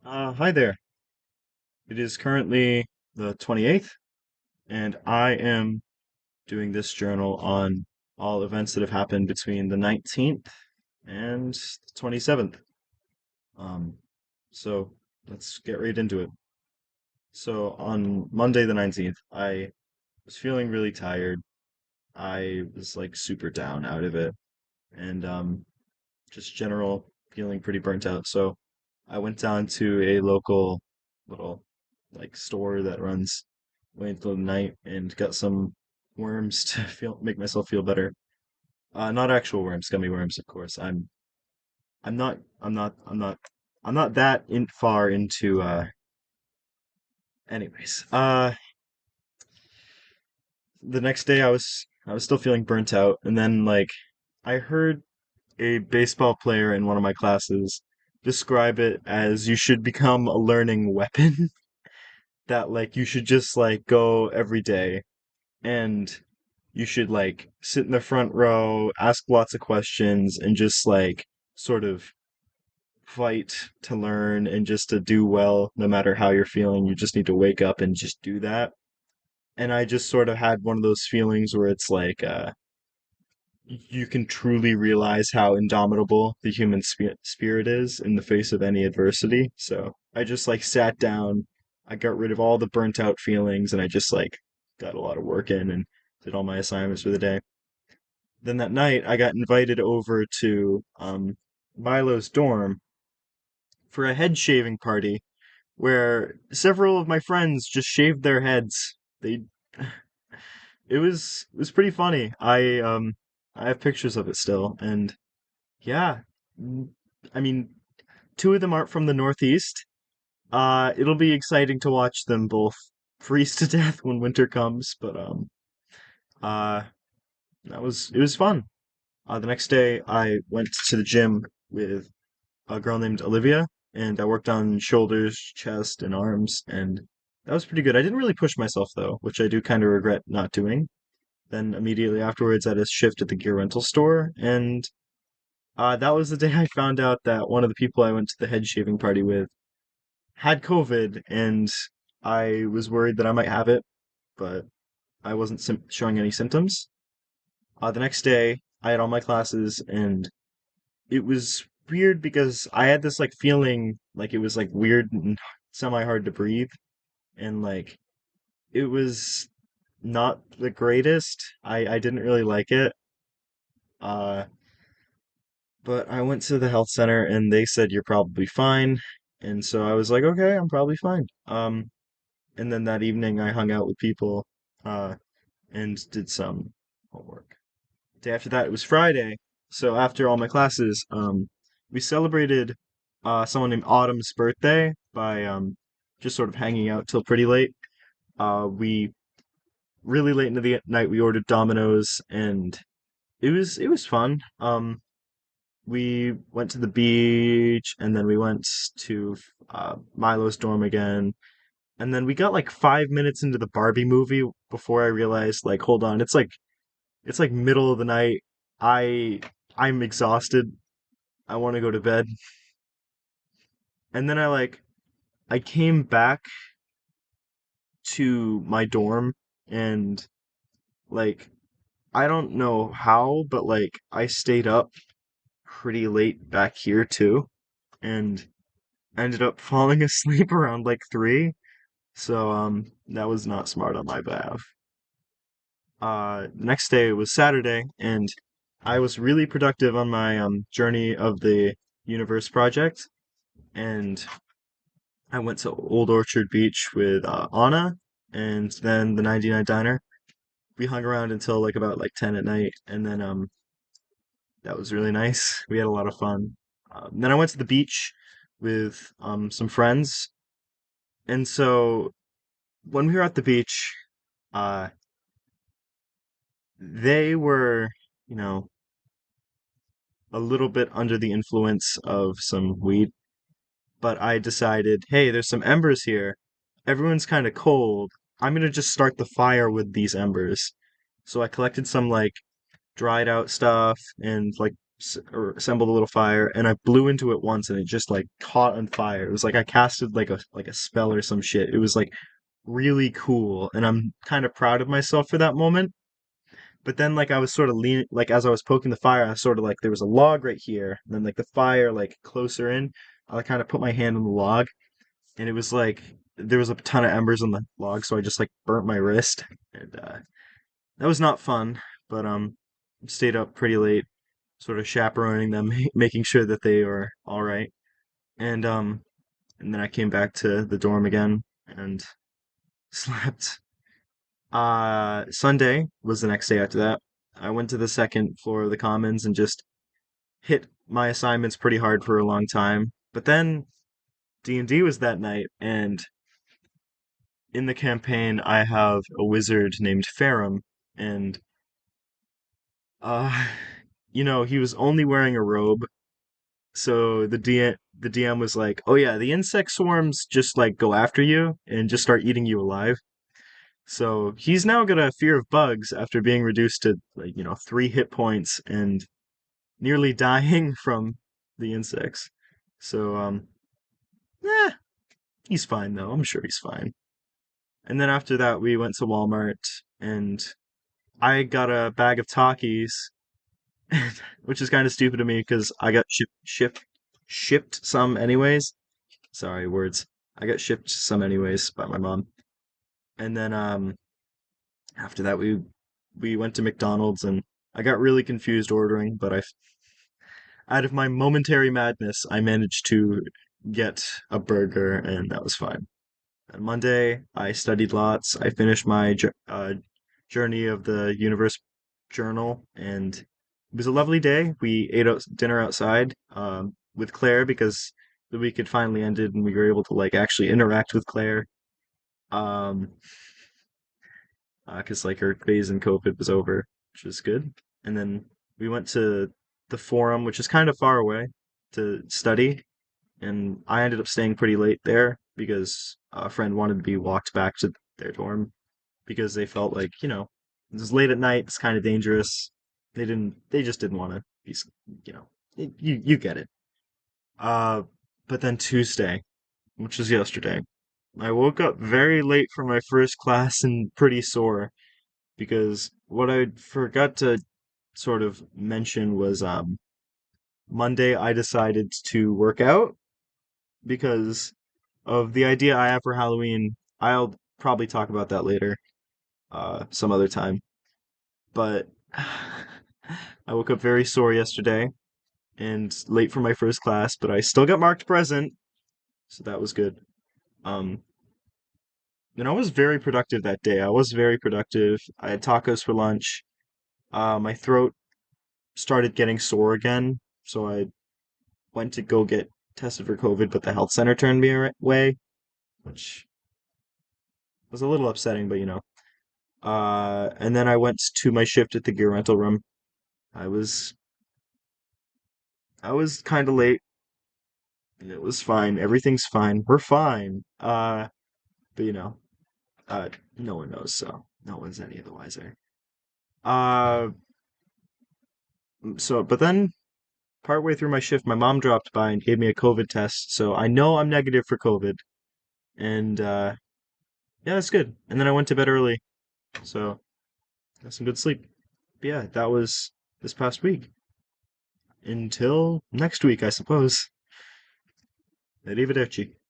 Hi there. It is currently the 28th, and I am doing this journal on all events that have happened between the 19th and the 27th. Um, so let's get right into it. So on Monday the 19th, I was feeling really tired. I was like super down out of it, and just general feeling pretty burnt out. So I went down to a local little like store that runs late into the night and got some worms to feel make myself feel better. Not actual worms, gummy worms, of course. I'm not that far into anyways. The next day I was still feeling burnt out, and then like I heard a baseball player in one of my classes describe it as you should become a learning weapon. That like you should just like go every day and you should like sit in the front row, ask lots of questions, and just like sort of fight to learn and just to do well no matter how you're feeling. You just need to wake up and just do that. And I just sort of had one of those feelings where it's like you can truly realize how indomitable the human spirit is in the face of any adversity. So I just like sat down, I got rid of all the burnt out feelings, and I just like got a lot of work in and did all my assignments for the day. Then that night, I got invited over to Milo's dorm for a head shaving party where several of my friends just shaved their heads. They it was pretty funny. I have pictures of it still, and yeah, mm, I mean, two of them aren't from the Northeast. It'll be exciting to watch them both freeze to death when winter comes, but uh, it was fun. The next day, I went to the gym with a girl named Olivia, and I worked on shoulders, chest, and arms, and that was pretty good. I didn't really push myself though, which I do kind of regret not doing. Then immediately afterwards, I had a shift at the gear rental store, and that was the day I found out that one of the people I went to the head shaving party with had COVID, and I was worried that I might have it, but I wasn't showing any symptoms. The next day, I had all my classes, and it was weird because I had this like feeling like it was like weird and semi hard to breathe, and like it was not the greatest. I didn't really like it. Uh, but I went to the health center and they said you're probably fine. And so I was like, okay, I'm probably fine. And then that evening I hung out with people uh and did some homework. Day after that it was Friday. So after all my classes, we celebrated someone named Autumn's birthday by just sort of hanging out till pretty late. We really late into the night we ordered Domino's and it was fun. We went to the beach and then we went to Milo's dorm again. And then we got like 5 minutes into the Barbie movie before I realized, like, hold on, it's like middle of the night. I I'm exhausted. I want to go to bed. And then I came back to my dorm and like I don't know how, but like I stayed up pretty late back here too and ended up falling asleep around like 3. So that was not smart on my behalf. Next day was Saturday, and I was really productive on my journey of the universe project, and I went to Old Orchard Beach with Anna, and then the 99 Diner. We hung around until like about like 10 at night, and then that was really nice. We had a lot of fun. Then I went to the beach with some friends, and so when we were at the beach, uh, they were, you know, a little bit under the influence of some weed, but I decided, hey, there's some embers here. Everyone's kind of cold. I'm gonna just start the fire with these embers. So I collected some like dried out stuff and like or assembled a little fire, and I blew into it once, and it just like caught on fire. It was like I casted like a spell or some shit. It was like really cool, and I'm kind of proud of myself for that moment. But then like I was sort of leaning, like as I was poking the fire, I was sort of like there was a log right here, and then like the fire like closer in. I kind of put my hand on the log, and it was like there was a ton of embers on the log, so I just like burnt my wrist, and that was not fun. But stayed up pretty late, sort of chaperoning them, making sure that they were all right, and and then I came back to the dorm again and slept. Sunday was the next day after that. I went to the second floor of the Commons and just hit my assignments pretty hard for a long time. But then D&D was that night, and in the campaign I have a wizard named Farum, and uh he was only wearing a robe, so the DM was like, "Oh yeah, the insect swarms just like go after you and just start eating you alive." So he's now got a fear of bugs after being reduced to like, 3 hit points and nearly dying from the insects. So yeah, he's fine though. I'm sure he's fine. And then after that we went to Walmart and I got a bag of Takis, which is kind of stupid to me because I got shipped some anyways. Sorry, words. I got shipped some anyways by my mom. And then after that we went to McDonald's and I got really confused ordering, but out of my momentary madness, I managed to get a burger and that was fine. On Monday, I studied lots. I finished my Journey of the Universe journal and it was a lovely day. We ate dinner outside with Claire because the week had finally ended and we were able to like actually interact with Claire. Um, because like her phase in COVID was over, which was good. And then we went to the forum, which is kind of far away, to study. And I ended up staying pretty late there because a friend wanted to be walked back to their dorm because they felt like, it was late at night, it's kind of dangerous. They just didn't want to be, you know, you get it. Uh, but then Tuesday, which was yesterday, I woke up very late for my first class and pretty sore because what I forgot to sort of mention was Monday I decided to work out because of the idea I have for Halloween. I'll probably talk about that later, some other time. But I woke up very sore yesterday and late for my first class, but I still got marked present, so that was good. Um, and I was very productive that day. I was very productive. I had tacos for lunch. My throat started getting sore again, so I went to go get tested for COVID, but the health center turned me away, which was a little upsetting, but and then I went to my shift at the gear rental room. I was I was kind of late. It was fine. Everything's fine. We're fine. But no one knows, so no one's any of the wiser. Uh, but then partway through my shift, my mom dropped by and gave me a COVID test, so I know I'm negative for COVID. And yeah, that's good. And then I went to bed early, so got some good sleep. But yeah, that was this past week. Until next week, I suppose. Arrivederci.